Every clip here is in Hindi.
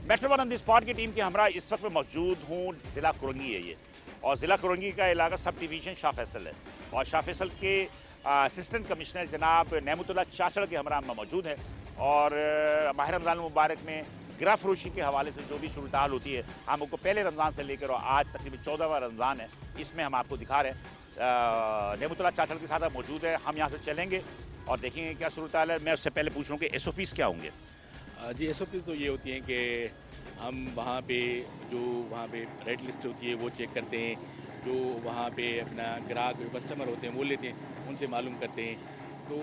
Metro one on the spot की टीम के हमरा इस वक्त मैं मौजूद हूँ, ज़िला कुरंगी है ये, और ज़िला कुरंगी का इलाका सब डिवीज़न शाह फैसल है, और शाह फैसल के असिस्टेंट कमिश्नर जनाब नेमतुल्लाह चाचड़ के हमरा में मौजूद है। और माह रमज़ान मुबारक में गिरा फरोशी के हवाले से जो भी सूरत हाल होती है, हम उनको पहले रमज़ान से लेकर और आज तकरीबन 14वां रमज़ान है, इसमें हम आपको दिखा रहे हैं। नेमतुल्लाह चाचड़ के साथ आप मौजूद है, हम यहाँ से चलेंगे और देखेंगे क्या सूरत हाल है। मैं उससे पहले पूछ रहा हूँ कि SOPs क्या होंगे? जी SOPs तो ये होती हैं कि हम वहाँ पे जो वहाँ पे रेट लिस्ट होती है वो चेक करते हैं, जो वहाँ पे अपना ग्राहक कस्टमर होते हैं वो लेते हैं, उनसे मालूम करते हैं। तो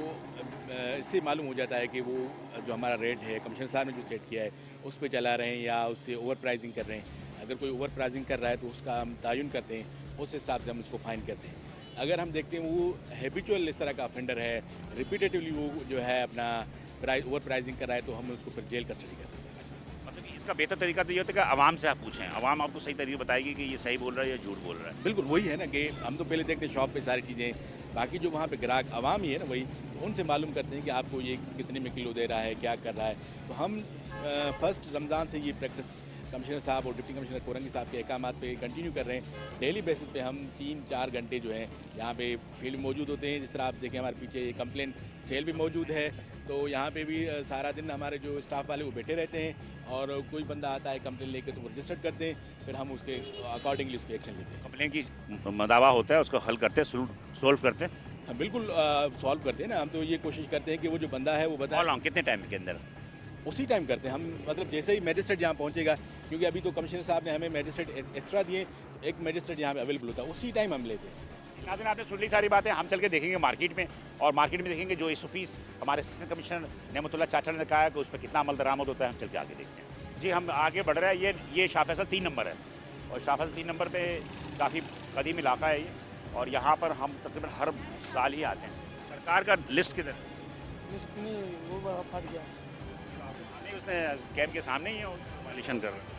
इससे मालूम हो जाता है कि वो जो हमारा रेट है कमिश्नर साहब ने जो सेट किया है उस पर चला रहे हैं या उससे ओवर प्राइसिंग कर रहे हैं। अगर कोई ओवर प्राइसिंग कर रहा है तो उसका हम तयन करते हैं, उस हिसाब से हम उसको फ़ाइन करते हैं। अगर हम देखते हैं वो हैबिचुअल इस तरह का ऑफेंडर है, रिपीटेटिवली वो जो है अपना ओवर प्राइसिंग कर रहा है, तो हम उसको फिर जेल कस्टडी करते हैं। मतलब कि इसका बेहतर तरीका तो ये होता है कि आवाम से आप पूछें, आवाम आपको सही तरीके बताएगी कि ये सही बोल रहा है या झूठ बोल रहा है। बिल्कुल वही है ना कि हम तो पहले देखते हैं शॉप पे सारी चीज़ें, बाकी जो वहाँ पे ग्राहक आवाम ही है ना वही, तो उनसे मालूम करते हैं कि आपको ये कितने में किलो दे रहा है, क्या कर रहा है। तो हम फर्स्ट रमज़ान से ये प्रैक्टिस कमिश्नर साहब और डिप्टी कमिश्नर कुरंगी साहब के अहकामात पे कंटिन्यू कर रहे हैं। डेली बेसिस पे हम 3-4 घंटे जो हैं यहाँ पे फील्ड में मौजूद होते हैं। जिस तरह आप देखें हमारे पीछे ये कंप्लेन सेल भी मौजूद है, तो यहाँ पे भी सारा दिन हमारे जो स्टाफ वाले वो बैठे रहते हैं, और कोई बंदा आता है कंप्लेन लेके तो वो रजिस्टर्ड करते हैं, फिर हम उसके अकॉर्डिंगली उस पर एक्शन लेते हैं। कंप्लेन की मदावा होता है, उसको हल करते हैं, सोल्व करते हैं। हम बिल्कुल सॉल्व करते हैं ना। हम तो ये कोशिश करते हैं कि वो जो बंदा है वो बताए, कितने टाइम के अंदर? उसी टाइम करते हैं हम। मतलब जैसे ही मैजिस्ट्रेट यहाँ पहुँचेगा, क्योंकि अभी तो कमिश्नर साहब ने हमें मैजिस्ट्रेट एक्स्ट्रा दिए, एक मैजिस्ट्रेट यहाँ पे अवेलेबल होता है, उसी टाइम हम लेते हैं। नाज़रीन आपने सुन ली सारी बातें, हम चल के देखेंगे मार्केट में, और मार्केट में देखेंगे जो SOPs हमारे असिस्टेंट कमिश्नर नेमतुल्लाह चाचड़ ने कहा है कि उस पर कितना अमल दरामद होता है। हम चल के आगे देखते हैं। जी हम आगे बढ़ रहे हैं। ये शाह फैसल 3 नंबर है, और शाह फैसल 3 नंबर पे काफ़ी कदीम इलाका है ये, और यहाँ पर हम तकरीबन हर साल ही आते हैं। सरकार का लिस्ट किधर? लिस्ट नहीं, वो फट गया नहीं, उसने कैंप के सामने ही है, वायलेशन कर रहे हैं।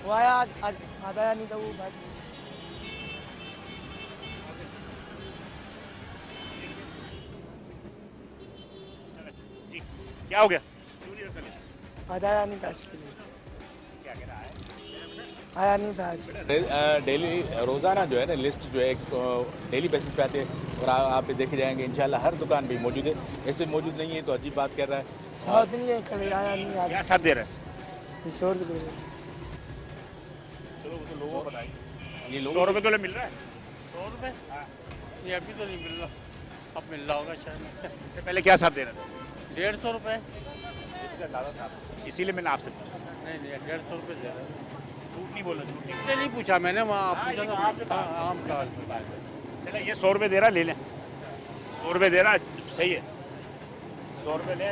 वो आया आज आया नहीं था वो बात। जी क्या हो गया? क्यों नहीं रखा लिस्ट? आज आया नहीं था इसके लिए, क्या कह रहा है? आया नहीं था आज। डेली रोज़ाना जो है ना लिस्ट जो है डेली बेसिस पे आते हैं, और आप देखे जाएंगे इंशाल्लाह हर दुकान पे मौजूद है। ऐसे मौजूद नहीं है तो अजीब बात कर रहा है। साथ नहीं है, कल आया नहीं आज। क्या साथ दे रहा है? 100 रुपये। चलो वो तो लोगों को बताइए। ये 100 रुपये तो मिल रहा है। 100 रुपये? ये अभी तो नहीं मिल रहा, अब मिल रहा होगा शायद। इससे पहले क्या साथ दे रहा था? 150 रुपये? इसीलिए मैंने आपसे पूछा। नहीं 150 रुपये दे रहा है। झूठ नहीं बोला, झूठ नहीं। इससे नहीं पूछा मैंने, वहाँ पूछा था। हाँ, आम सवाल पे। चले ये 100 रुपये दे रहा, ले लें। 100 रुपये दे रहा, सही है। 100 रुपये ले,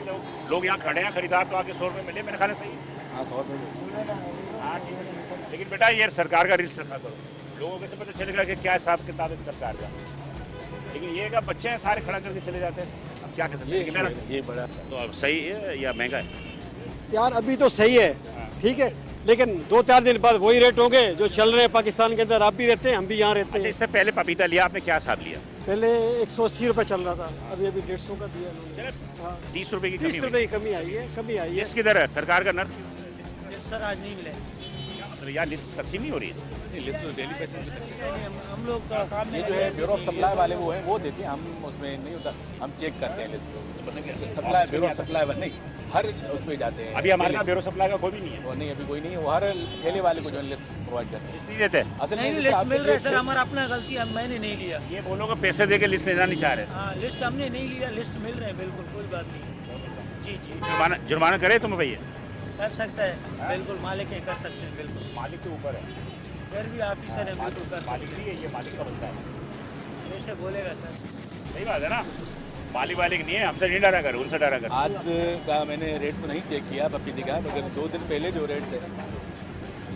लोग यहाँ खड़े हैं, खरीदार तो आके 100 रुपये में ले, मैंने खाने सही है। हाँ 100 रुपये। हाँ ठीक है, लेकिन बेटा ये सरकार का रिस्क रखा करो, लोगों को से पता चलेगा कि क्या हिसाब किताब है सरकार का। लेकिन ये का बच्चे हैं सारे खड़ा करके चले जाते हैं, अब क्या कर सकते हैं? ये बड़ा तो अब सही है या महंगा है? यार अभी तो सही है, ठीक है, लेकिन 2-4 दिन बाद वही रेट होंगे जो चल रहे हैं पाकिस्तान के अंदर। आप भी रहते हैं, हम भी यहाँ रहते अच्छा, हैं। इससे पहले पपीता लिया आपने, क्या हिसाब लिया? पहले 180 रुपये चल रहा था, अभी 150 का दिया इन्होंने। चले हाँ 30 रुपये की 30 रुपये की कमी आई है, कमी आई है। लिस्ट किधर है सरकार का? नर सर आज नहीं मिले। मतलब यार लिस्ट तकसीम नहीं हो रही है। लिस्ट डेली बेसिस पे हम लोग का काम ये जो है ब्यूरो ऑफ सप्लाई वाले वो हैं, वो देते हैं, हम उसमें नहीं होता, हम चेक करते हैं लिस्ट। मतलब सप्लाई ब्यूरो ऑफ सप्लाई वाले नहीं, हर उसमें जाते हैं। अभी हमारे पास ब्यूरो सप्लाई का कोई भी नहीं है। वो नहीं, अभी कोई नहीं है, वो हर ठेले वाले को जो है लिस्ट प्रोवाइड करते हैं। लिस्ट नहीं देते। असल नहीं में लिस्ट मिल रहा है सर, हमारा अपना गलती है, मैंने नहीं लिया। ये बोलो कि पैसे दे के लिस्ट लेना नहीं चाह रहे। हाँ लिस्ट हमने नहीं लिया, लिस्ट मिल रहे हैं, बिल्कुल कोई बात नहीं। जी जी जुर्माना करे तुम भैया? कर सकता है, बिल्कुल मालिक है, कर सकते हैं बिल्कुल। मालिक के ऊपर है, फिर भी ऑफिसर है, बिल्कुल कर मालिक सकते नहीं है, ये मालिक का बंदा है। हैं। ऐसे बोलेगा सर। सही बात है ना, मालिक नहीं है, हमसे नहीं डरा कर, उनसे डरा कर। आज का मैंने रेट तो नहीं चेक किया पपीते का, मगर 2 दिन पहले जो रेट थे,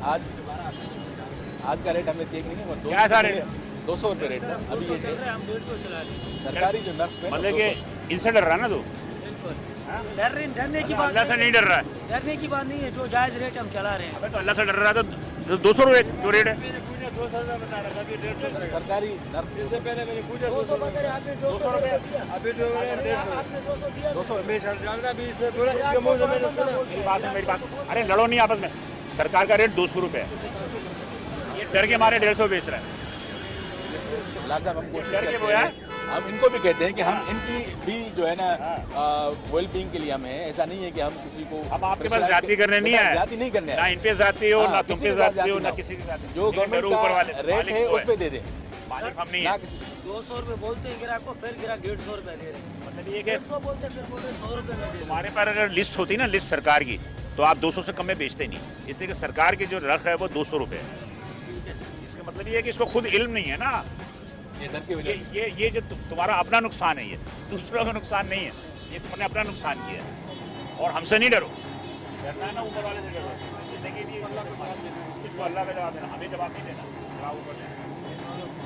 आज का रेट हमने चेक नहीं किया। क्या था रेट? 200 रुपये रेट था अभी। 200 चल रहा है, हम 150 चला रहे हैं। सरकारी जो नर्क मतलब कि इनसे डर रहा ना तू? बिल्कुल डरने की बात अल्लाह से नहीं डर रहा है। डरने की बात नहीं है, जो जायज़ रेट हम चला रहे हैं। अबे तो अल्लाह से डर रहा था तो 200 रुपये जो रेट है। सरकारी इससे पहले मैंने पूछा 200 बता रहे आपने 200 रुपये अभी 200 दिया 200 मैं जानता भी इसमें बोला मेरी बात अरे लड़ो नहीं आपस में। सरकार का रेट 200 रुपये है, ये डर के मारे 150 बेच रहा है। लाल साहब हमको डर के बोया हम इनको भी कहते हैं कि हम इनकी भी जो है ना वेल बीइंग के लिए हम हैं। ऐसा नहीं है कि हम किसी को अब आपके पास जाति करने नहीं है, जाति नहीं करने ना इन पे जाती हो ना तुम किसी पे के साथ जाती हो ना ना हो। किसी की जाती। जो गवर्नमेंट का रेट है उस पे दे दें, मालिक हम नहीं ना है। किसी 200 रुपये बोलते हैं गिराक को, फिर गिराक 150 रुपये दे रहे हैं। मतलब ये कि 150 बोलते हैं, फिर बोल रहे 100 रुपये में दे रहे हैं। हमारे पास अगर लिस्ट होती ना, लिस्ट सरकार की, तो आप 200 से कम में बेचते नहीं, इसलिए कि सरकार की जो रख है वो 200 रुपये है। इसका मतलब ये है कि इसको खुद इल्म नहीं है ना, ये डर की वजह से ये जो तुम्हारा अपना नुकसान है, ये दूसरों का नुकसान नहीं है, ये तुमने अपना नुकसान किया है। और हमसे नहीं डरो, डरना है ना ऊपर वाले से डरो। जिंदगी भी इसको अल्लाह का जवाब देना, हमें जवाब नहीं देना, अल्लाह ऊपर देना।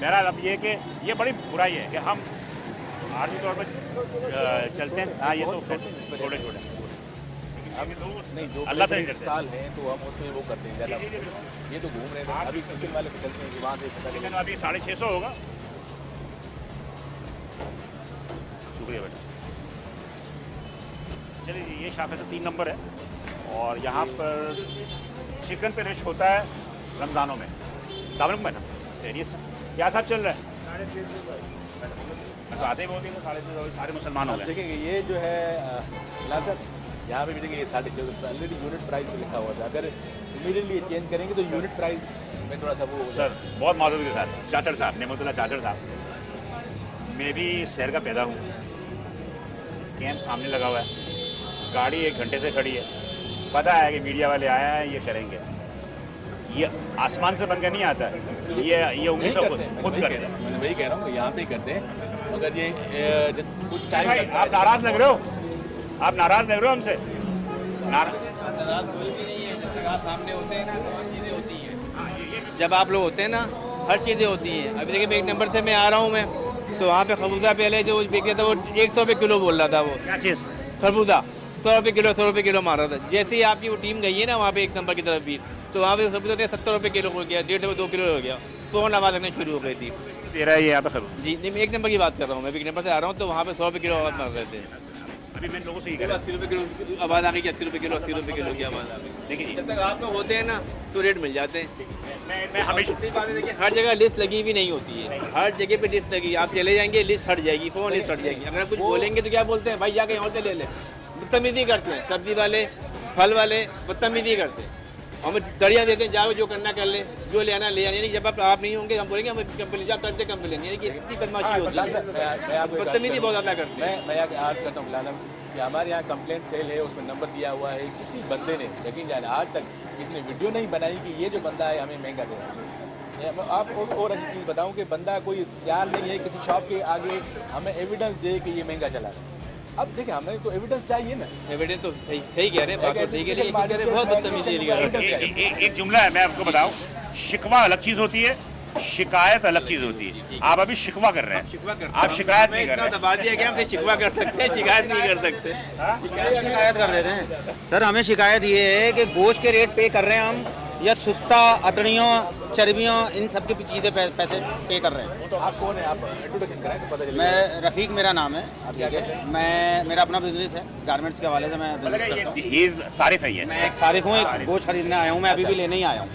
बहरहाल अब ये कि ये बड़ी बुराई है कि हम आर्थिक तौर पर चलते हैं। हाँ, ये तो फिर छोटे छोटे हम नहीं जो अल्लाह से नहीं डरते। स्टॉल हैं तो हम उसमें वो करते हैं ज़्यादा। ये तो घूम रहे हैं अभी चिकन वाले पे चलते हैं कि वहाँ से पता लेकिन चले। अभी 650 होगा। शुक्रिया बेटा। चलिए जी, ये शाफे से 3 नंबर है और यहाँ पर चिकन पे रश होता है रमज़ानों में। सामने मैडम खैरियत से क्या साहब चल रहा है? मैं तो आते ही बोलती हूँ 650 सारे मुसलमान हो आप गए। देखेंगे ये जो है लाल साहब यहाँ पे भी देखेंगे ये 650 ऑलरेडी यूनिट प्राइस पे लिखा हुआ था। अगर इमीडिएटली चेंज करेंगे तो यूनिट प्राइस में थोड़ा सा वो हो सर बहुत माजूद के साथ चाचड़ साहब, नेमतुल्लाह चाचड़ साहब, मैं भी शहर का पैदा हूँ। कैंप सामने लगा हुआ है, गाड़ी 1 घंटे से खड़ी है, पता है कि मीडिया वाले आए हैं, ये करेंगे। ये आसमान से बनकर नहीं आता है, ये उम्मीद से खुद करेगा। मैं वही कह रहा हूँ यहाँ पे ही करते हैं। अगर ये कुछ टाइम भाई, आप नाराज लग रहे हो, आप नाराज लग रहे हो हमसे। कोई भी नहीं है, जब तक आप सामने होते हैं ना तो हर चीज़ें होती हैं। जब आप लोग होते हैं ना हर चीज़ें होती हैं। अभी देखिए 1 नंबर से मैं आ रहा हूँ मैं, तो वहाँ पे खरबूजा पहले जो बिक रहा था वो 100 रुपये किलो बोल रहा था। वो क्या चीज़? खरबूजा 100 रुपये किलो मार रहा था। जैसे ही आपकी वो टीम गई है ना वहाँ पे 1 नंबर की तरफ भी, तो वहाँ पे खरबूजा 70 रुपये किलो हो गया, 1.5 से 2 किलो हो गया, फ़ौरन आवाज़ लगनी शुरू हो गई थी। दे रहा है ये यहाँ पे खरबूजा। जी नहीं, मैं 1 नंबर की बात कर रहा हूँ, मैं 1 नंबर से आ रहा हूँ, तो वहाँ पे 100 रुपये किलो आवाज़ मार रहे थे। अभी मैं लोगों से ही कह फिर रहा 80 रुपये किलो आवाज़ आ गई कि 80 रुपये किलो की आवाज़ आ गई। देखिए जी, जब तक आप लोग होते हैं ना तो रेट मिल जाते हैं। मैं हमेशा दूसरी बात है, देखिए हर जगह लिस्ट लगी हुई नहीं होती है, हर जगह पे लिस्ट लगी। आप चले जाएंगे लिस्ट हट जाएगी, फोन लिस्ट हट जाएगी। अगर कुछ बोलेंगे तो क्या बोलते हैं, भाई जाके और से ले ले, बदतमीजी करते हैं। सब्जी वाले फल वाले बदतमीजी करते हैं, हमें दड़ियाँ देते हैं, जाओ जो करना कर ले, जो लेना ले आना। यानी जब आप नहीं होंगे हम बोलेंगे हम कंपनी जा करते कंपनी, यानी कि इतनी बदमाशी होती है, बदतमीजी बहुत ज़्यादा करते हैं। मैं अर्ज करता हूँ लालम कि हमारे यहाँ कंप्लेंट सेल है, उसमें नंबर दिया हुआ है। किसी बंदे ने यकीन जाने आज तक किसी ने वीडियो नहीं बनाई कि ये जो बंदा है हमें महंगा दे रहा है। आप और ऐसी चीज़ बताऊँ कि बंदा कोई तैयार नहीं है किसी शॉप के आगे हमें एविडेंस दे कि ये महंगा चला रहा है। अब देखिए हमें तो एविडेंस चाहिए ना। एविडेंस तो सही कह रहे हैं, बात तो सही कह रहे हैं, बहुत बदतमीजी कर रहे हैं। एक जुमला है, मैं आपको बताऊं, शिकवा अलग चीज होती है, शिकायत अलग चीज होती है। आप अभी शिकवा कर रहे हैं, आप शिकायत नहीं कर रहे हैं। दबा दिया कि हम शिकवा कर सकते हैं, शिकायत नहीं कर सकते। शिकायत कर देते हैं सर। हमें शिकायत ये है कि गोश्त के रेट पे कर रहे हैं हम, या सुस्ता, अतड़ियों, चर्बियों, इन सब की चीज़ें पैसे पे कर रहे हैं। तो आप कौन है, आप इंट्रोडक्शन कराएं तो पता चलेगा। मैं रफ़ीक मेरा नाम है, ठीक है। मेरा अपना बिजनेस है, गारमेंट्स के हवाले से मैं बिजनेस करता हूँ। ये सारिफ है, ये मैं एक सारिफ हूँ, एक गोश्त खरीदने आया हूँ, मैं अभी भी लेने ही आया हूँ।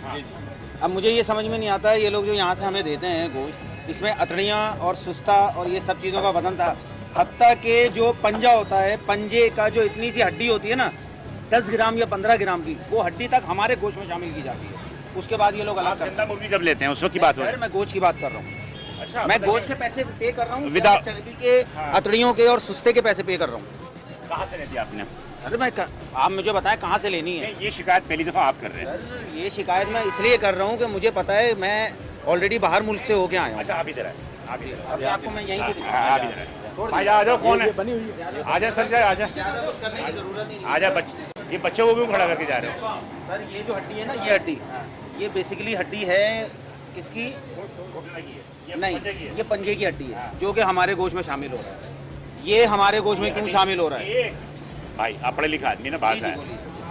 अब मुझे ये समझ में नहीं आता है, ये लोग जो यहाँ से हमें देते हैं गोश्त, इसमें अतड़ियाँ और सुस्ता और ये सब चीज़ों का वजन था। हत्ता के जो पंजा होता है, पंजे का जो इतनी सी हड्डी होती है ना, 10 ग्राम या 15 ग्राम की, वो हड्डी तक हमारे गोश्त में शामिल की जाती है। उसके बाद ये लोग अलग करते जिंदा मुर्गी जब लेते हैं उस वक्त की बात हो रही हैं। मैं गोश्त की बात कर रहा हूँ, अच्छा, मैं गोश्त के पैसे पे कर रहा हूँ, Without- चर्बी के, अतड़ियों के और सुस्ते के पैसे पे कर रहा हूँ। कहाँ से लेती है आपने? अरे आप मुझे बताएं कहाँ से लेनी है। ये शिकायत पहली दफ़ा आप कर रहे हैं। सर ये शिकायत मैं इसलिए कर रहा हूँ कि मुझे पता है मैं ऑलरेडी बाहर मुल्क से होके आया हूँ। अच्छा, आप इधर है, आप इधर है। अभी आपको मैं यहीं से दिखा आप इधर है। भाई आ जाओ, कौन है? बनी हुई है। आ जाए सर, जाए आ जाए, ज़्यादा कुछ करने की ज़रूरत नहीं। आ जाए। ये बच्चों को क्यों खड़ा करके जा रहे हो? सर ये जो हड्डी है ना, ये हड्डी, ये बेसिकली हड्डी है किसकी? नहीं, ये पंजे की हड्डी है जो कि हमारे गोश्त में शामिल हो रहा है। ये हमारे गोश्त में क्यों शामिल हो रहा है? भाई आप पढ़े लिखा आदमी ना, बात है।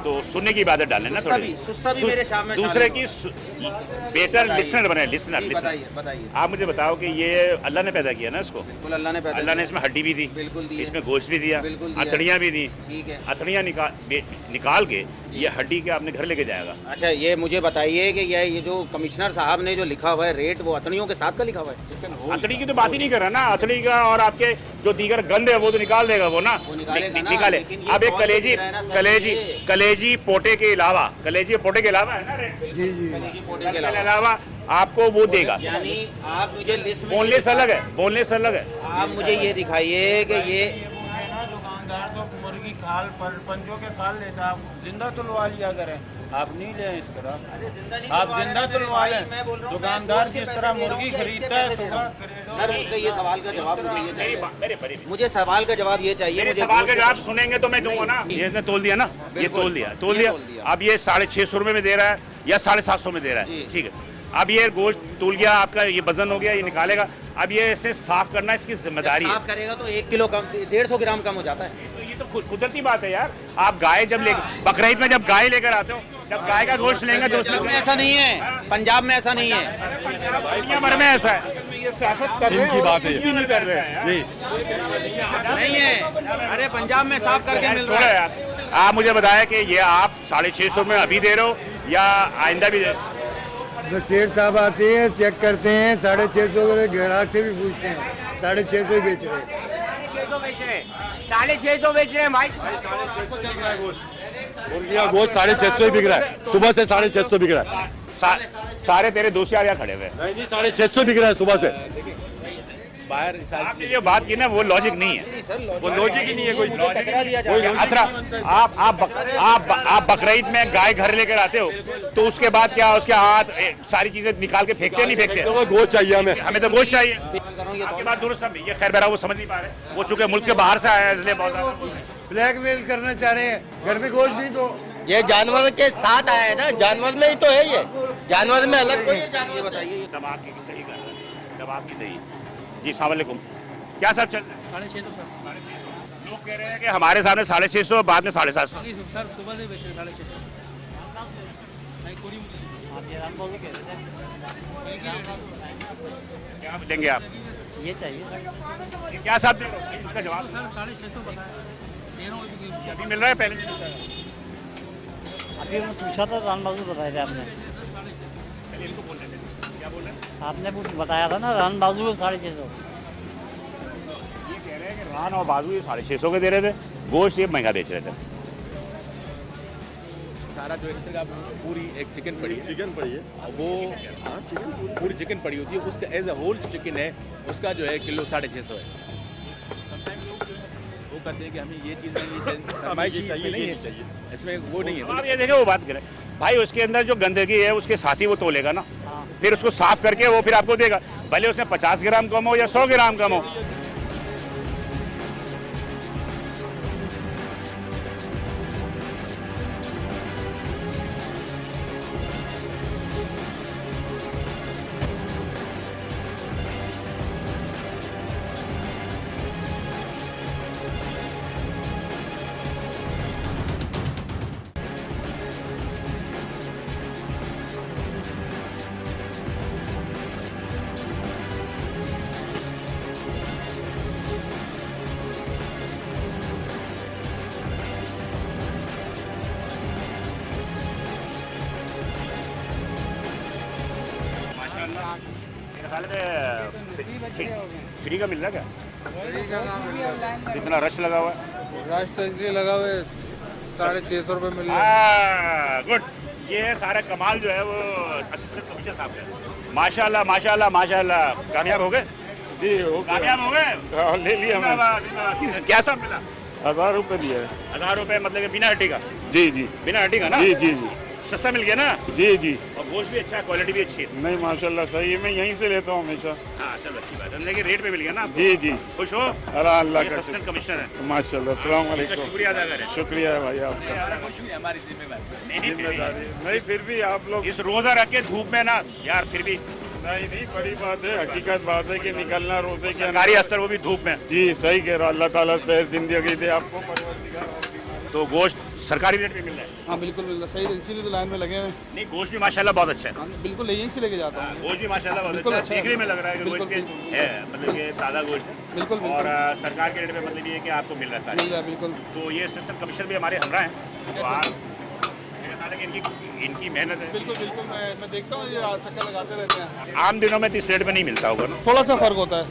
तो सुनने की इबादत डालें ना थोड़ी। सुस्ता भी मेरे शाम में दूसरे शामिल की बेटर लिसनर बने, लिसनर। बताइए। आप मुझे बताओ कि ये अल्लाह ने पैदा किया ना इसको, बिल्कुल अल्लाह ने पैदा अल्लाह ने किया। इसमें हड्डी भी दी, बिल्कुल दी है। इसमें गोश्त भी दिया, बिल्कुल दिया। अतड़ियाँ भी दी। ठीक है। अतड़ियाँ निकाल के ये हड्डी के अपने घर लेके जाएगा। अच्छा ये मुझे बताइए कि ये जो कमिश्नर साहब ने जो लिखा हुआ है रेट, वो अतड़ियों के साथ का लिखा हुआ है? अतड़ी की तो बात ही नहीं कर रहा ना, अतड़ी का और आपके जो दीगर गंद है वो तो निकाल देगा वो ना, वो निकालेगा ना, निकाले। लेकिन ये अब एक कौन कलेजी लिख रहा है ना सर, कलेजी ये? कलेजी पोटे के अलावा, कलेजी पोटे के अलावा है ना रेट, कलेजी पोटे के के अलावा। अलावा आपको वो देगा। यानी आप मुझे लिस्ट में बोनलेस अलग है, बोनलेस अलग है। आप मुझे ये दिखाइए कि ये दुकानदार तो मुर्गी खाल पर पंजों के खाल लेता, आप जिंदा तुलवा लिया करें, आप नहीं लें इस तरह, आप जिंदा तुलवा लें। दुकानदार जिस तरह मुर्गी खरीदता है सुबह। सर मुझसे ये सवाल का जवाब मुझे ये चाहिए। मेरे बड़ी मुझे सवाल का जवाब ये चाहिए। मेरे मुझे सवाल का गोश्त- जवाब सुनेंगे तो मैं दूंगा ना। ये इसने तोल दिया ना, ये बिल्कुल। तोल दिया ये तोल दिया। अब ये 650 रुपए में दे रहा है या 750 में दे रहा है, जी। ठीक है। अब ये गोश्त तोल गया आपका, ये वजन हो गया, ये निकालेगा। अब ये इसे साफ करना इसकी जिम्मेदारी है। साफ करेगा तो 1 किलो कम, 150 ग्राम कम हो जाता है। तो ये तो कुदरती बात है यार। आप गाय जब ले बकरीद में जब गाय लेकर आते हो, जब गाय का गोश्त लेंगे तो पंजाब में उसमें ऐसा नहीं है, पंजाब में ऐसा नहीं है। दुनिया भर में ऐसा है। ये सियासत कर रहे हैं, इनकी बात है। क्यों नहीं कर रहे हैं जी नहीं है, अरे पंजाब में साफ करके मिल रहा है। यार आप मुझे बताया कि ये आप 650 में अभी दे रहे हो या आइंदा भी दे? बस सेठ साहब आते हैं, चेक करते हैं, 650 ग्राहक से भी पूछते हैं, 650 ही बेच रहे हैं। 650 बेच रहे हैं भाई। मुर्गी का गोश्त 650 ही बिक रहा है, सुबह से 650 बिक रहा है। सारे तेरे दोस्त यार यहाँ खड़े हुए हैं। नहीं जी 650 बिक रहा है सुबह से। बाहर इस साल आपने जो बात की ना वो लॉजिक नहीं है, वो लॉजिक ही नहीं है। कोई टकरा दिया कोई अतरा आप बकरीद में गाय घर लेकर आते हो तो उसके बाद क्या उसके हाथ सारी चीजें निकाल के फेंकते नहीं फेंकते? तो गोश्त चाहिए हमें। हमें तो गोश्त चाहिए। आपकी बात दुरुस्त है, ये खैर बहरा वो समझ नहीं पा रहे, वो चूंकि मुल्क के बाहर से आया है इसलिए बहुत ज्यादा ब्लैकमेल करना चाह रहे हैं, घर में गोश्त नहीं तो ये जानवर के साथ आया है ना, जानवर में ही तो है ये, जानवर में अलग कोई है। ये बताइए दबाव की दही कर रहे हैं, दबाव की दही। जी सलाम वालेकुम, क्या सब चल रहा है? 650 लोग कह रहे हैं कि हमारे सामने 650, बाद में 750। सर सुबह से बेच रहे 650। क्या देंगे आप? ये चाहिए क्या साहब दे रहे हो? इसका जवाब सर 650 बताया, 13 ये अभी मिल रहा है, पहले नहीं मिल रहा है। अभी मैं पूछा था रान बाजू बताया था आपने, पहले इनको बोल रहे थे, क्या बोल रहे हैं? आपने कुछ बताया था ना रान बाजू को 650। ये कह रहे हैं कि रान और बाजू ये 650 के दे रहे थे, गोश्त ये महंगा बेच रहे थे। सारा जो है जैसे आप पूरी एक चिकन पड़ी है, चिकन पड़ी है, वो पूरी चिकन पड़ी होती है, उसका एज अ होल जो चिकन है उसका जो है किलो 650 है। समटाइम लोग जो है वो कहते हैं कि हमें ये चीज़ नहीं चाहिए, फरमाइशी इसमें नहीं है, इसमें वो नहीं तो आप है। ये देखें वो बात करें भाई, उसके अंदर जो गंदगी है उसके साथ ही वो तोलेगा ना, फिर उसको साफ करके वो फिर आपको देगा, भले उसमें 50 ग्राम कम हो या 100 ग्राम कम हो। माशाल्लाह मेरे ख्याल में फ्री का मिल रहा है क्या? इतना रश लगा हुआ है। रास्ता इसलिए लगा हुआ है, 650 रुपये मिल रहा है। गुड, ये है सारा कमाल जो है वो असिस्टेंट कमिश्नर साहब का। माशाल्लाह माशाल्लाह माशाल्लाह, कामयाब हो गए? जी हो कामयाब हो गए? ले लिया हमने। जिंदाबाद, जिंदाबाद। क्या सब मिला? 1000 रुपये दिया है। 1000 रुपए मतलब कि बिना हड्डी का? जी जी बिना हड्डी का ना? जी जी जी सस्ता मिल गया ना? जी जी। और गोश्त भी अच्छा है, क्वालिटी भी अच्छी है। नहीं माशाल्लाह सही है, मैं यहीं से लेता हूँ हमेशा। हाँ चलो अच्छी बात है, लेकिन रेट पे मिल गया ना आपको? जी जी खुश हो? अल्लाह अल्लाह ये का असिस्टेंट कमिश्नर है, माशाल्लाह। अस्सलाम इसका वालेकुम। शुक्रिया अदा करें। शुक्रिया है भाई आपका। हमारी जिम्मेदारी नहीं, नहीं, जिम्मेदारी नहीं, फिर भी आप लोग इस रोजा रख के धूप में ना यार, फिर भी नहीं बड़ी बात है, हकीकत बात है कि निकलना रोजे के सरकारी अफसर वो भी धूप में, जी सही कह रहा, अल्लाह ताला से जिंदगी दे आपको, परवरदिगार। तो गोश्त सरकारी रेट पे मिल रहा है। हाँ बिल्कुल बिल्कुल सही, इसीलिए तो लाइन में लगे हुए। नहीं गोश्त भी माशाल्लाह बहुत अच्छा है। हाँ, बिल्कुल यहीं से लेके जाता हूँ। गोश्त भी माशाल्लाह बहुत बिल्कुल अच्छा है, अच्छा देखने में लग रहा है कि बिल्कुल, गोश्त के है, मतलब कि ताज़ा गोश्त है। बिल्कुल और बिल्कुल सरकार के रेट पे मतलब ये है कि आपको मिल रहा है मिल सारी। रहा है बिल्कुल। तो ये असिस्टेंट कमिश्नर भी हमारे हमरा हैं, तो आप मेरे ख्याल है कि इनकी मेहनत है। बिल्कुल बिल्कुल मैं देखता हूँ ये चक्कर लगाते रहते हैं। आम दिनों में तो इस रेट में नहीं मिलता होगा ना। थोड़ा सा फ़र्क होता है,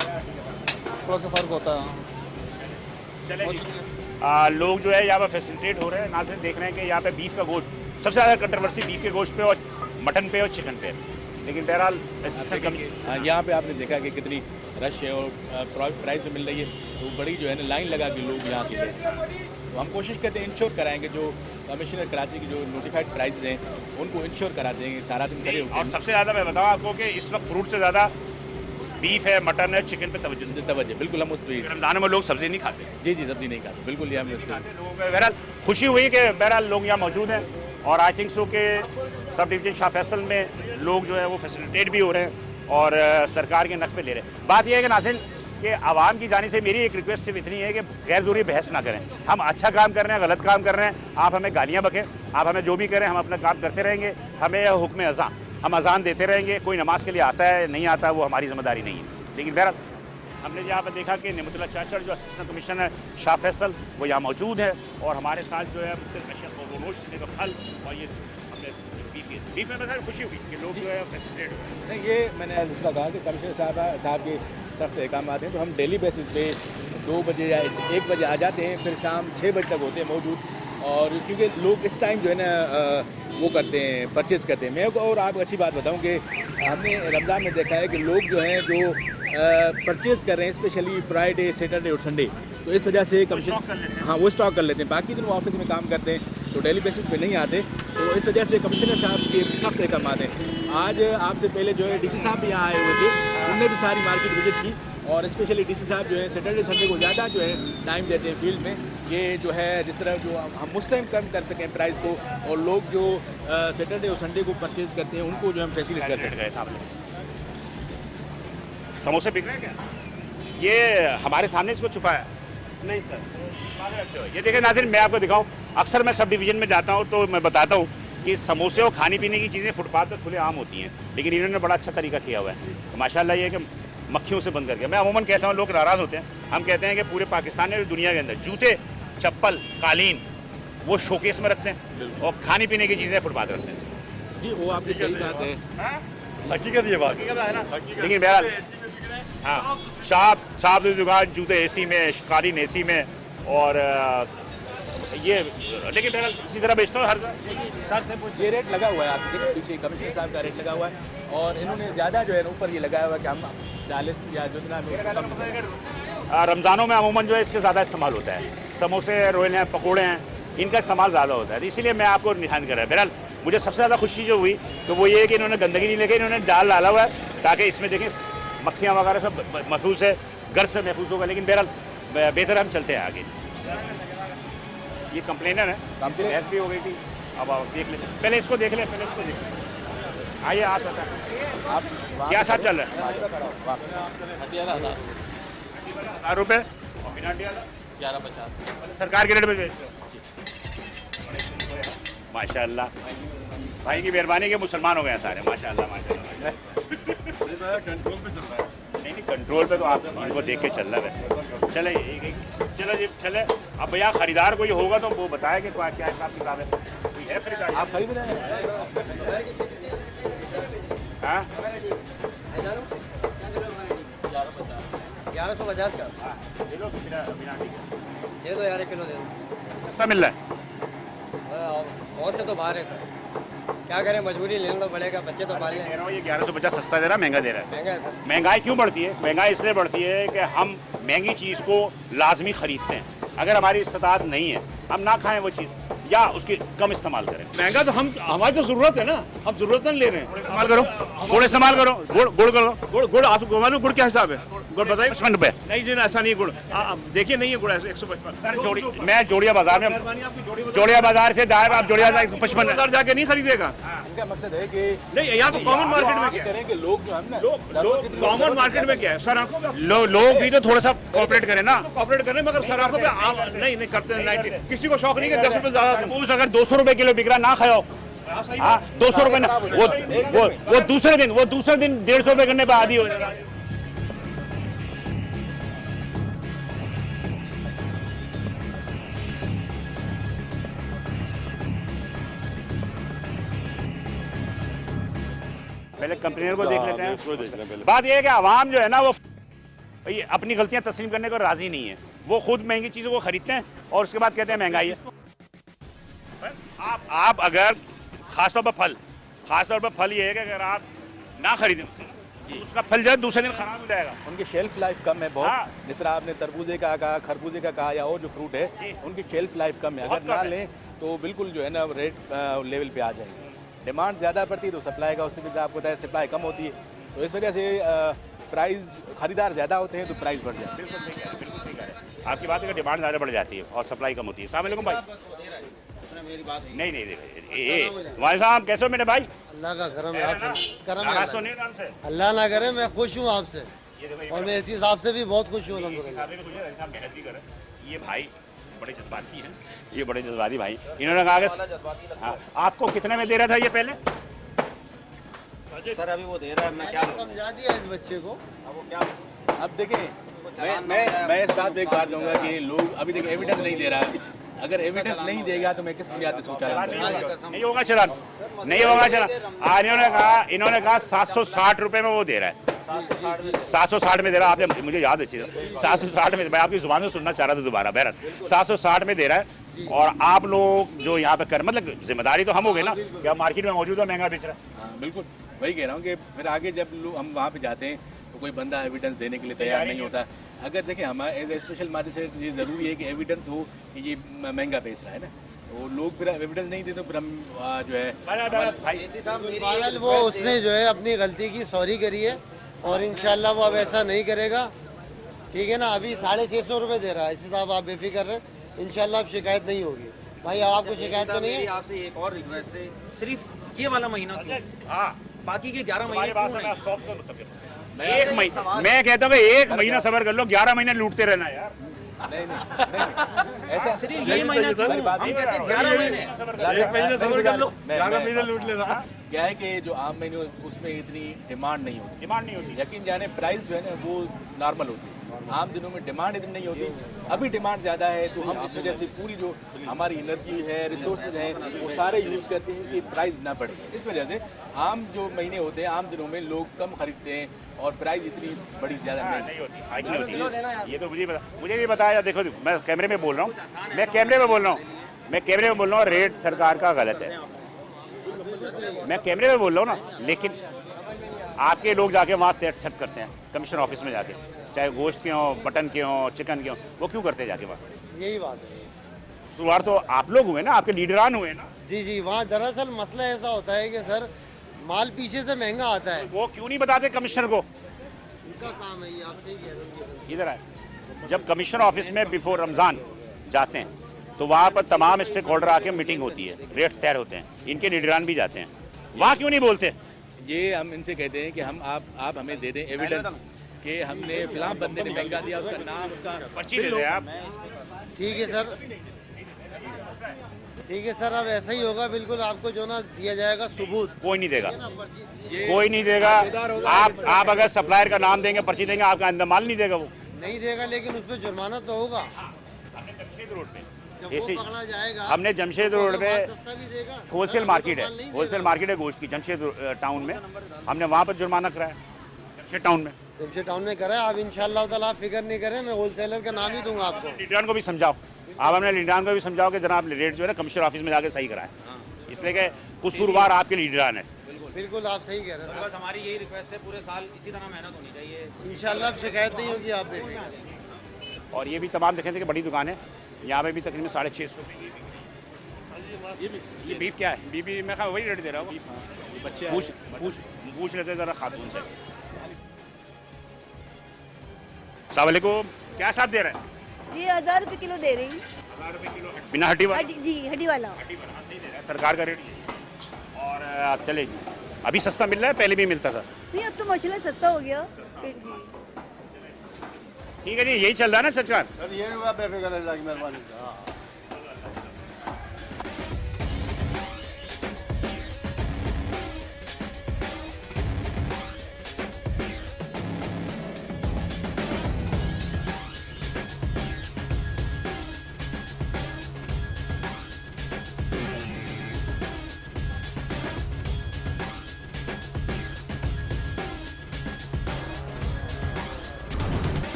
थोड़ा सा फ़र्क होता है। चलेगी लोग जो है यहाँ पर फैसिलिटेट हो रहे हैं, नाज़रीन देख रहे हैं कि यहाँ पे बीफ का गोश्त सबसे ज़्यादा कंट्रोवर्सी बीफ के गोश्त पे और मटन पे और चिकन पे, लेकिन बहरहाल असिस्टेंट हाँ, यहाँ पे आपने देखा कि कितनी रश है और प्राइस में मिल रही है, तो बड़ी जो है ना लाइन लगा के लोग यहाँ से ले रहे हैं। तो हम कोशिश करते हैं इंश्योर कराएंगे, जो कमिश्नर कराची की जो नोटिफाइड प्राइस हैं उनको इंश्योर करा देंगे, सारा दिन खड़े होते और हैं। सबसे ज़्यादा मैं बताऊँ आपको कि इस वक्त फ्रूट से ज़्यादा बीफ है, मटन है, चिकन पे तवज्जो बिल्कुल हम उस पर रमज़ान में लोग सब्ज़ी नहीं खाते। जी सब्जी नहीं खाते, बिल्कुल ये हम उस पर लोगों को बहरहाल खुशी हुई कि बहरहाल लोग यहाँ मौजूद हैं और आई थिंक सो के सब डिवीजन शाह फैसल में लोग जो है वो फैसिलिटेट भी हो रहे हैं और सरकार के नक़ पे ले रहे हैं। बात यह है कि नाज़रीन कि आवाम की जानिब से मेरी एक रिक्वेस्ट सिर्फ इतनी है कि गैर ज़रूरी बहस ना करें। हम अच्छा काम कर रहे हैं, गलत काम कर रहे हैं, आप हमें गालियाँ बकें, आप हमें जो भी करें, हम अपना काम करते रहेंगे। हमें हुक्म अज़ां, हम अज़ान देते रहेंगे। कोई नमाज के लिए आता है नहीं आता वो हमारी जिम्मेदारी नहीं है। लेकिन बहरहाल हमने यहाँ पर देखा कि नेमतुल्लाह चाचड़ जो असिस्टेंट कमिश्नर शाह फैसल वो यहाँ मौजूद है और हमारे साथ जो है मुख्तलिफ का फल और ये हमने बीफ में बस खुशी हुई कि लोग जो है फैसिलिटेट हो रहे हैं। नहीं, ये मैंने जिस तरह कहा कि कमिश्नर साहब के सख्त अहकाम हैं, तो हम डेली बेसिस पे 2 बजे या 1 बजे आ जाते हैं, फिर शाम 6 बजे तक होते हैं मौजूद। और क्योंकि लोग इस टाइम जो है ना वो करते हैं, परचेज़ करते हैं। मैं और आपको अच्छी बात बताऊं कि हमने रमज़ान में देखा है कि लोग जो हैं जो परचेज़ कर रहे हैं, स्पेशली फ्राइडे, सैटरडे और संडे, तो इस वजह से हाँ वो स्टॉक कर लेते हैं। बाकी दिन वो ऑफिस में काम करते हैं तो डेली बेसिस पे नहीं आते, तो इस वजह से कमिश्नर साहब के सख्त अहकाम हैं। आज आपसे पहले जो है डीसी साहब भी यहाँ आए हुए थे, उनने भी सारी मार्केट विजिट की और स्पेशली डीसी साहब जो है सैटरडे संडे को ज़्यादा जो है टाइम देते हैं फील्ड में। ये जो है जिस तरह जो हम मुस्तैम कम कर सकें प्राइस को और लोग जो सैटरडे और संडे को परचेज़ करते हैं उनको जो हम फैसिलिटेट कर सकते हैं। समोसे बिक रहे हैं क्या? ये हमारे सामने इसको छुपाया नहीं सर। ये देखें नाज़रीन, मैं आपको दिखाऊं, अक्सर मैं सब डिवीज़न में जाता हूं तो मैं बताता हूं कि समोसे और खाने पीने की चीज़ें फुटपाथ पर खुले आम होती हैं, लेकिन इन्होंने बड़ा अच्छा तरीका किया हुआ है। तो माशाल्लाह ये है कि मक्खियों से बंद करके, मैं अमूमन कहता हूँ लोग नाराज़ होते हैं, हम कहते हैं कि पूरे पाकिस्तान में दुनिया के अंदर जूते, चप्पल, कालीन वो शोकेस में रखते हैं और खाने पीने की चीज़ें फुटपाथ रखते हैं। जी वो आपकी सही बात है, हकीकत ये बात है ना। लेकिन बहरहाल हाँ, साहब की दुकान जूते एसी में, कालीन एसी में और ये, लेकिन बहरहाल इसी तरह बेचता हूँ हर सर से ये रेट लगा हुआ है, आप देखिए पीछे कमिश्नर साहब का रेट लगा हुआ है और इन्होंने ज़्यादा जो है ऊपर ये लगाया हुआ है कि हम 40 या जितना रमज़ानों में अमूमन जो है इसके ज़्यादा इस्तेमाल होता है। समोसे, रोल हैं, पकौड़े हैं, इनका इस्तेमाल ज़्यादा होता है, इसीलिए मैं आपको निशान कर रहा है। बहरहाल मुझे सबसे ज़्यादा खुशी जो हुई तो वो ये है कि इन्होंने गंदगी नहीं लेके इन्होंने डाल डाला हुआ है ताकि इसमें देखें मक्खियाँ वगैरह सब महफूज है, घर से महफूज होगा। लेकिन बहरहाल बेहतर हम चलते हैं आगे। ये कंप्लेनर है, बहस भी हो गई थी, अब आप देख लेते हैं, पहले इसको देख लें, पहले इसको देख लें। आइए आप बताएं आप क्या साथ चल रहा है? 1000 रुपये और बिना 1150 सरकार के रेट में बेच रहे हो। माशाल्लाह भाई की मेहरबानी के मुसलमान हो गए हैं सारे, माशाल्लाह माशाल्लाह। कंट्रोल पे चल रहा है। नहीं कंट्रोल पे तो आप इनको देख के चल रहा है वैसे। चले चलो जी चले। अब भैया खरीदार कोई होगा तो वो बताए कि क्या हिसाब किताब है, कोई है खरीदार? आप खरीद रहे हैं? हाँ 1150 का दे दो बिना दे दो यार, 1 किलो दे दो। सस्ता मिल रहा है। बहुत से तो बाहर है सर, क्या करें, मजबूरी लेना तो पड़ेगा, बच्चे तो पाले कह रहा हूँ ये 1150 सस्ता दे रहा है, महंगा दे रहा है। महंगा है सर। महंगाई क्यों बढ़ती है? महंगाई इसलिए बढ़ती है कि हम महंगी चीज़ को लाजमी खरीदते हैं। अगर हमारी इस्तात नहीं है हम ना खाएं वो चीज़ या उसकी कम इस्तेमाल करें। महंगा तो हम हमारी तो ज़रूरत है ना, हम ज़रूरत ले रहे हैं। इस्तेमाल करो, गुड़ इस्तेमाल करो, गुड़ करो, गुड़ आप गुड़ क्या हिसाब है? गुड़ बताइए 55 रुपए। नहीं जी ऐसा नहीं गुड़ देखिए नहीं है गुड़ 155 सर मैं जोड़िया बाजार में, जोड़िया बाजार से डायरेक्ट आप जोड़िया 55 जाके नहीं खरीदेगा। इनका मकसद है कि नहीं यहाँ पे कॉमन मार्केट में क्या है? करें कि लोग जो हम ना कॉमन मार्केट में क्या है सर आंखों पे लोग भी तो थोड़ा सा कोऑपरेट करें ना। कॉपरेट करने मगर सर आंखों पे नहीं करते हैं। किसी को शौक नहीं कि 10 रुपए ज्यादा सपोज अगर 200 रुपए किलो बिक रहा ना खाओ, हाँ 200 रुपए ना, वो दूसरे दिन 150 रुपए करने पर आदी हो जाएगा। पहले कंपनियों को देख लेते हैं। बात यह है कि आवाम जो है ना वो ये अपनी गलतियां तस्लीम करने को राजी नहीं है। वो खुद महंगी चीज़ों को खरीदते हैं और उसके बाद कहते हैं महंगाई है। आप अगर खासतौर पर फल ये है कि अगर आप ना खरीदें उसका फल जो है दूसरे दिन खराब हो जाएगा। उनकी शेल्फ लाइफ कम है बहुत, जिस तरह आपने तरबूजे का कहा, खरबूजे का कहा या और जो फ्रूट है उनकी शेल्फ लाइफ कम है। अगर ना लें तो बिल्कुल जो है ना रेट लेवल पे आ जाएगी। डिमांड ज़्यादा पड़ती है तो सप्लाई का उससे ज़्यादा आपको पता है सप्लाई कम होती है, तो इस वजह से प्राइस खरीदार ज़्यादा होते हैं तो प्राइस बढ़ जाता है। बिल्कुल सही कह रहे हैं। आपकी बात है कि डिमांड ज़्यादा बढ़ जाती है और सप्लाई कम होती है। अस्सलाम वालेकुम भाई। नहीं देखिए भाई साहब कैसे हो मेरे भाई? अल्लाह का करम है आपसे, नाम से अल्लाह ना करे। मैं खुश हूँ आपसे और मैं इसी हिसाब से भी बहुत खुश हूँ। मेहनत भी कर ये भाई बड़े जज्बाती हैं, ये बड़े जज्बाती भाई। इन्होंने कहा कि हाँ, आपको कितने में दे रहा था ये पहले? सर अभी वो दे रहा है, मैं क्या समझा दिया इस बच्चे को। अब वो क्या अब देखें मैं इस बात पे एक बात कहूँगा कि लोग अभी तक एविडेंस नहीं दे रहा है। अगर एविडेंस नहीं देगा तो मैं किस बुनियाद पे इसको चालान करूँगा? नहीं होगा चालान। इन्होंने कहा 760 रुपए में वो दे रहा है। 760 में दे रहा है। आपने मुझे याद अच्छी 760 में, मैं आपकी जुबान में सुनना चाह रहा था दोबारा। बहरहाल 760 में दे रहा है और आप लोग जो यहाँ पे कर मतलब जिम्मेदारी तो हम हो गए ना कि आप मार्केट में मौजूद है महंगा बेच रहा है। हाँ बिल्कुल वही कह रहा हूँ कि फिर आगे जब हम वहाँ पे जाते हैं तो कोई बंदा एविडेंस देने के लिए तैयार नहीं होता। अगर देखें हमारे एज ए स्पेशल मजिस्ट्रेट ये ज़रूरी है कि एविडेंस हो कि ये महंगा बेच रहा है ना, तो लोग फिर एविडेंस नहीं देते तो फिर हम जो है वो उसने जो है अपनी गलती की सॉरी करी है और इंशाल्लाह वो अब ऐसा नहीं करेगा। ठीक है ना। अभी 650 रुपये दे रहा है। इसी साहब आप बेफिक्र रहे, इंशाल्लाह अब शिकायत नहीं होगी। भाई आपको शिकायत तो नहीं है? आपसे एक और रिक्वेस्ट है, सिर्फ ये वाला महीना क्यों, बाकी के 11 महीने एक महीना मैं कहता हूँ एक महीना सबर कर लो, 11 महीने लूटते रहना यार। नहीं ऐसा सिर्फ यही महीना क्यों? हम कहते हैं 11 महीने, एक महीने सबर कर लो, 11 महीने लूट लेना। क्या है कि जो आम महीने उसमें इतनी डिमांड नहीं होती। यकीन जाने प्राइस जो है ना वो नॉर्मल होती है। आम दिनों में डिमांड इतनी नहीं होती, अभी डिमांड ज़्यादा है तो हम इस वजह से पूरी जो हमारी एनर्जी है, रिसोर्सेज हैं, वो सारे यूज़ करते हैं कि प्राइस ना बढ़े। इस वजह से आम जो महीने होते हैं, आम दिनों में लोग कम खरीदते हैं और प्राइस इतनी बड़ी ज़्यादा नहीं होती। ये तो मुझे भी बताया। देखो मैं कैमरे में बोल रहा हूँ, मैं कैमरे में बोल रहा हूँ रेट सरकार का गलत है। मैं कैमरे में बोल रहा हूँ ना, लेकिन आपके लोग जाके वहाँ सेट करते हैं कमीशन ऑफिस में जाके, चाहे गोश्त के हों, मटन के हों, चिकन के हों, वो क्यों करते हैं जाके वहाँ? यही बात है। शुरुआत तो आप लोग हुए ना, आपके लीडरान हुए ना। जी वहाँ दरअसल मसला ऐसा होता है कि सर माल पीछे से महंगा आता है। वो क्यों नहीं बताते कमिश्नर को? उनका काम है ये, आप सही कह रहे हैं। इधर आए, जब कमिश्नर ऑफिस में बिफोर रमज़ान जाते हैं तो वहाँ पर तमाम स्टेक होल्डर आके मीटिंग होती है, रेट तय होते हैं, इनके लीडरान भी जाते हैं, वहाँ क्यों नहीं बोलते? ये हम इनसे कहते हैं कि हम आप हमें दे दें एविडेंस कि हमने फिलहाल बंदे ने महंगा दिया, उसका नाम, उसका पर्ची दे दें आप। ठीक है सर, ठीक है सर, अब ऐसा ही होगा बिल्कुल। आपको जो ना दिया जाएगा सबूत। कोई नहीं देगा, कोई नहीं देगा। आप अगर सप्लायर का नाम देंगे, पर्ची देंगे, आपका अंदर माल नहीं देगा, वो नहीं देगा, लेकिन उस पर जुर्माना तो होगा। जमशेद रोड पे जब वो पकड़ा जाएगा, हमने जमशेद रोड पे सस्ता भी देगा। होलसेल मार्केट है, होलसेल मार्केट है गोश्त की जमशेद टाउन में, हमने वहाँ पर जुर्माना कराया जमशेद टाउन में। जमशेद टाउन में करा है। आप इंशाल्लाह ताला फिक्र नहीं करें, मैं होलसेलर का नाम ही दूंगा आपको। लीडरान को भी समझाओ, आप अपने लीडरान को भी समझाओ कि जनाब रेट जो है ना कमिश्नर ऑफिस में जाके सही कराएं, इसलिए कि कसूरवार आपके लीडरान है। बिल्कुल आप सही कह रहे हैं। बस हमारी यही रिक्वेस्ट है, पूरे साल इसी तरह मेहनत होनी चाहिए। इंशाल्लाह शिकायत नहीं होगी, आप बेफिक्र। और ये भी तमाम देखें थे कि बड़ी दुकान है, यहाँ पे भी तकरीबन 650 रुपये। ये बीफ क्या है? बीफ मैं वही रेट दे रहा हूँ। पूछ लेते ज़रा खातून से। अस्सलाम वालेकुम। क्या साथ दे रहे हैं? ये 1000 रुपये किलो दे रही हूँ। 1000 रुपये किलो बिना हड्डी वाला? जी हड्डी वाला। हड्डी वाला हाँ, सही दे रहा है सरकार का रेट ये। और चले जी, अभी सस्ता मिल रहा है, पहले भी मिलता था। नहीं अब तो माशाल्लाह सस्ता हो गया जी। ठीक है जी, यही चल रहा है ना सरकार? सर ये हुआ बेफिक्र अल्लाह की मेहरबानी।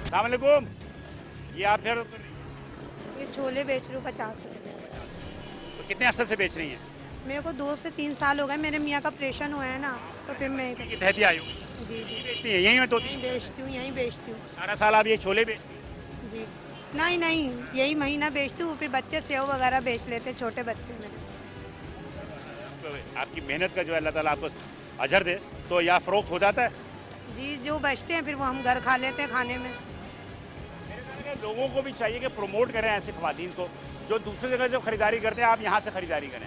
अस्सलाम वालेकुम। ये आप फिर ये छोले बेच रही हूँ 50 रुपये। तो कितने अरसे से बेच रही हैं? मेरे को 2 से 3 साल हो गए, मेरे मियाँ का ऑपरेशन हुआ है ना, तो फिर मैं की तहती आई हूँ जी बेचती है यहीं में? तो यहीं बेचती हूँ, यहीं बेचती हूँ 18 साल आप ये छोले बेच? जी। नहीं नहीं, यही महीना बेचती हूँ, फिर बच्चे सेव वगैरह बेच लेते, छोटे बच्चे मेरे। तो आपकी मेहनत का जो है अल्लाह ताला आपको अजर दे, तो या फरोख्त हो जाता है? जी जो बचते हैं फिर वो हम घर खा लेते हैं खाने में। लोगों को भी चाहिए कि प्रमोट करें ऐसे ख़वातीन को, जो दूसरी जगह जो ख़रीदारी करते हैं आप यहाँ से ख़रीदारी करें,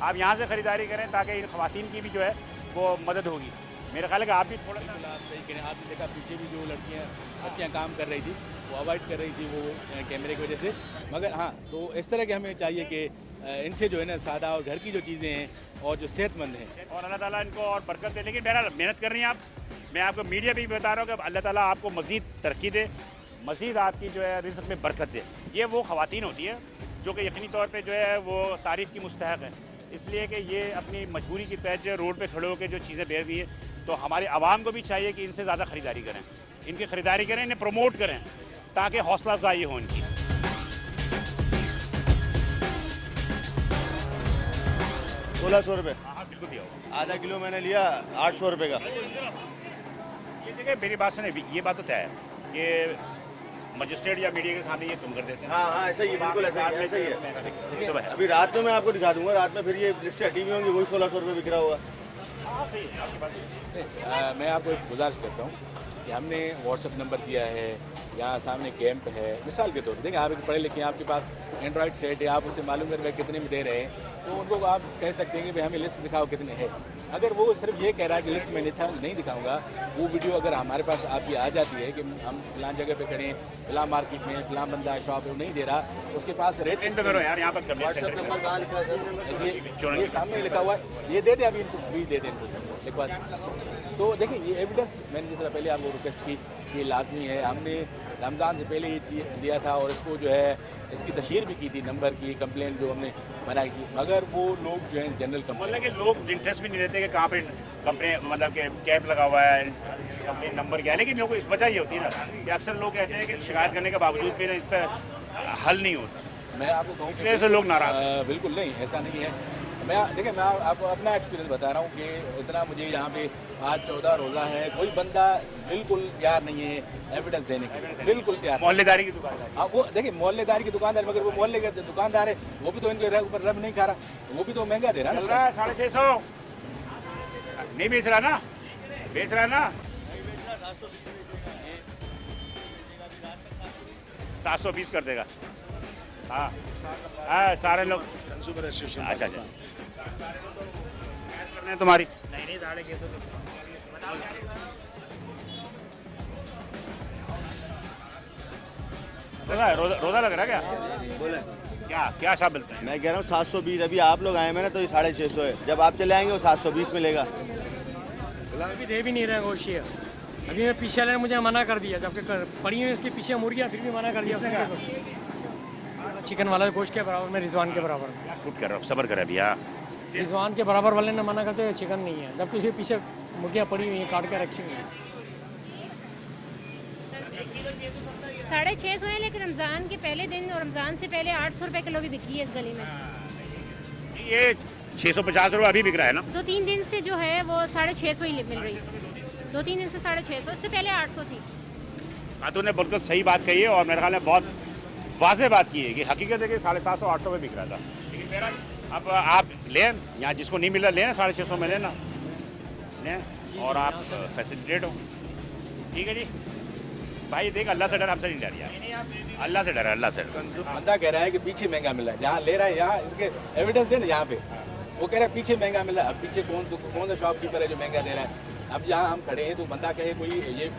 आप यहाँ से ख़रीदारी करें ताकि इन ख़वातीन की भी जो है वो मदद होगी। मेरा ख्याल है कि आप भी थोड़ा सा आप सही करें। आपने देखा पीछे भी जो लड़कियाँ बच्चियाँ काम कर रही थी वो अवॉइड कर रही थी वो कैमरे की वजह से। मगर हाँ, तो इस तरह के हमें चाहिए कि इनसे जो है ना सादा और घर की जो चीज़ें हैं और जो सेहतमंद हैं, और अल्लाह ताला इनको और बरकत दे। लेकिन बहरहाल मेहनत कर रही हैं आप, मैं आपको मीडिया भी बता रहा हूँ कि अल्लाह ताला आपको मज़ीद तरक्की दे, मज़ीद आपकी जो है रिज़्क़ में बरकत दे। ये वो ख़वातीन होती है जो कि यकीनी तौर पे जो है वो तारीफ़ की मुस्तहक़ है, इसलिए कि ये अपनी मजबूरी की तहत जो रोड पे खड़े होकर जो चीज़ें बेच रही है। तो हमारे आवाम को भी चाहिए कि इनसे ज़्यादा ख़रीदारी करें, इनकी ख़रीदारी करें, इन्हें प्रमोट करें ताकि हौसला अफजाई हो इनकी। 1600 रुपये हाँ बिल्कुल दिया होगा। आधा किलो मैंने लिया 800 रुपये का। ये जगह मेरी बात सुने, ये बात तो तय है कि मजिस्ट्रेट या मीडिया के सामने ये तुम कर देते हैं। हाँ ऐसा ही है, बिल्कुल ऐसा ही है, ऐसा ही है। तो है। अभी रात में मैं आपको दिखा दूंगा, रात में फिर ये लिस्टें हटी हुई होंगी, वही 1600 रुपये बिक रहा हुआ। हाँ सही है आपकी बात। मैं आपको एक गुजारिश करता हूँ कि हमने व्हाट्सएप नंबर दिया है, यहाँ सामने कैंप है, मिसाल के तौर पर देखिए आप एक पढ़े लिखे हैं, आपके पास एंड्रॉइड सेट है, आप उसे मालूम करके कितने में दे रहे हैं, तो उनको आप कह सकते हैं कि भाई हमें लिस्ट दिखाओ कितने है। अगर वो सिर्फ ये कह रहा है कि लिस्ट में नहीं दिखाऊंगा, वो वीडियो अगर हमारे पास आपकी आ जाती है कि हम फिलां जगह पे खड़े हैं, फिलां मार्केट में, फिलां बंदा है शॉप है, वो नहीं दे रहा, उसके पास रेट करो यार, यहाँ पर व्हाट्सएप नंबर ये सामने लिखा हुआ है, ये दे दे अभी इनको, अभी दे दे इनको लिखवा। तो देखिए ये एविडेंस मैंने जिस तरह पहले आपको रिक्वेस्ट की कि लाजमी है, हमने रमज़ान से पहले ही दिया था और इसको जो है इसकी तशहीर भी की थी, नंबर की कंप्लेंट जो हमने बनाई थी, मगर वो लोग जो है जनरल मतलब कि लोग इंटरेस्ट भी नहीं देते कि कहाँ पे कंप्लेन, मतलब कि कैब लगा हुआ है, कंप्लेन नंबर क्या है। लेकिन लोगों को इस वजह ये होती है ना कि अक्सर लोग कहते हैं कि शिकायत करने के बावजूद भी इस पर हल नहीं होता। मैं आपको कहूँ इसलिए से लोग नाराज। बिल्कुल नहीं, ऐसा नहीं है। देखिए मैं आपको अपना एक्सपीरियंस बता रहा हूँ कि इतना मुझे यहाँ पे आज 14 रोज़ा है, कोई बंदा बिल्कुल तैयार नहीं है एविडेंस देने के, बिल्कुल तैयार। मोहल्लेदारी की दुकानदार, वो देखिए मोहल्लेदारी की दुकानदार, मगर वो मोहल्ले के दुकानदार है, वो भी तो इनके ऊपर रब नहीं खा रहा, वो भी तो महंगा दे रहा है ना। 650 नहीं बेच रहा ना, बेच रहा ना 720 कर देगा। हाँ सारे लोग अच्छा तुम्हारी नहीं साढ़े रोजा लग रहा है क्या? क्या क्या शाह मिलता है? मैं कह रहा हूँ 720, अभी आप लोग आए हैं ना तो ये 650 है, जब आप चले आएंगे वो 720 मिलेगा। अभी दे भी नहीं रहे गोश्त, अभी मैं पीछे वाले ने मुझे मना कर दिया, जबकि पड़ी हुई इसके पीछे मुर्गियाँ, फिर भी मना कर दिया उसने। चिकन वाला गोश्त के बराबर में, रिजवान के बराबर में। शूट कर रहा हूँ, सबर कर भैया। रिजवान के बराबर वाले ने मना करते चिकन नहीं है, जबकि इसके पीछे मुर्गियाँ पड़ी हुई हैं, काट के रखी हुई हैं। 650 है, लेकिन रमज़ान के पहले दिन और रमज़ान से पहले 800 रुपये किलो भी बिकी है इस गली में। ये 650 रुपये अभी बिक रहा है ना? 2-3 दिन से जो है वो 650 ही मिल रही है। 2-3 दिन से 650, इससे पहले 800 थी। खातून ने बिल्कुल सही बात कही है और मेरे ख्याल में बहुत वाज़ेह बात की है कि हकीकत है कि 750-800 में बिक रहा था। लेकिन मेरा अब आप लें, यहाँ जिसको नहीं मिला लेना, 650 में लेना लें और आप फैसिलिटेट हो। ठीक है जी भाई, देख अल्लाह से डर, हमसे नहीं डर यार, अल्लाह से डर, अल्लाह से डर। बंदा कह रहा है कि पीछे महंगा मिला है, जहाँ ले रहा है यहाँ इसके एविडेंस दे ना यहाँ पे, वो कह रहा है पीछे महंगा मिला। अब पीछे कौन सा शॉपकीपर है जो महंगा दे रहा है? अब यहाँ हम खड़े हैं तो बंदा कहे कोई ये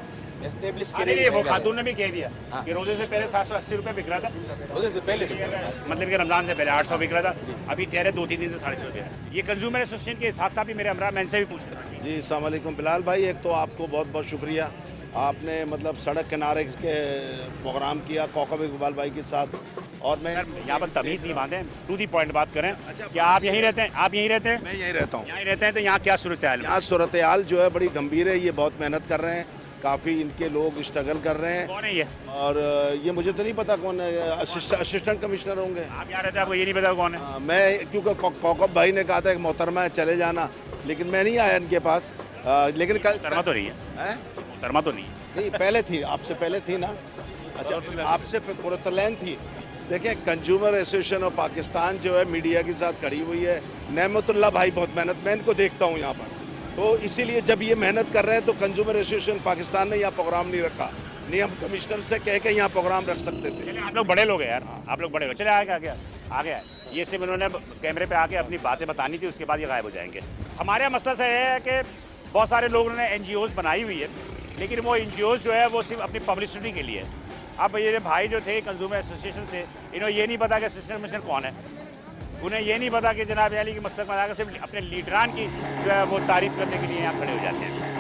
एस्टेब्लिश करे। वो खातून ने भी कह दिया कि रोजे से पहले 780 रुपये बिक रहा था, रोजे से पहले मतलब कि रमजान से पहले 800 बिक रहा था, अभी कह रहे 2-3 दिन से 650 रुपये। ये कंज्यूमर एसोसिएशन के साथ साथ भी मेरे हमरा मैं इनसे भी पूछ रहा हूँ। जी अस्सलाम वालेकुम बिलाल भाई, एक तो आपको बहुत बहुत शुक्रिया, आपने मतलब सड़क किनारे के प्रोग्राम किया कौकब इकबाल भाई के साथ। और मैं यहाँ पर तमीज़ नहीं बांधे, टू दी पॉइंट बात करें। क्या आप यहीं रहते हैं? आप यहीं रहते हैं? मैं यहीं रहता हूँ। यहीं रहते हैं तो यहाँ क्या सूरत हाल? यहाँ सूरत हाल जो है बड़ी गंभीर है, ये बहुत मेहनत कर रहे हैं, काफ़ी इनके लोग स्ट्रगल कर रहे हैं। कौन है ये? और ये मुझे तो नहीं पता कौन है, असिस्टेंट कमिश्नर होंगे। आप यहाँ रहते हैं, आपको ये नहीं पता कौन है? मैं क्योंकि कौकब भाई ने कहा था कि मोहतरमा है चले जाना, लेकिन मैं नहीं आया इनके पास। लेकिन कल मोहतरमा तो नहीं है, मोहतरमा तो नहीं है। नहीं पहले थी, आपसे पहले थी ना? अच्छा आपसे पुरतलैन थी। देखिए कंज्यूमर एसोसिएशन ऑफ पाकिस्तान जो है मीडिया के साथ खड़ी हुई है, नेमतुल्लाह भाई बहुत मेहनत, मैं इनको देखता हूँ यहाँ पर, तो इसीलिए जब ये मेहनत कर रहे हैं तो कंज्यूमर एसोसिएशन पाकिस्तान ने यहाँ प्रोग्राम नहीं रखा, नहीं हम कमिश्नर से कह के यहाँ प्रोग्राम रख सकते थे। आप लोग बड़े लोग हैं यार, आप लोग बड़े हो, चले आ गया ये सिर्फ इन्होंने कैमरे पे आके अपनी बातें बतानी थी, उसके बाद ये गायब हो जाएंगे। हमारे मसला से है कि बहुत सारे लोगों ने NGOs बनाई हुई है, लेकिन वो NGOs जो है वो सिर्फ अपनी पब्लिसिटी के लिए। अब ये भाई जो थे कंज्यूमर एसोसिएशन से, इन्हें ये नहीं पता कि असिस्टेंट कमिश्नर कौन है, उन्हें ये नहीं पता कि जनाब अली की मसलक में आकर सिर्फ अपने लीडरान की जो है वो तारीफ करने के लिए यहाँ खड़े हो जाते हैं।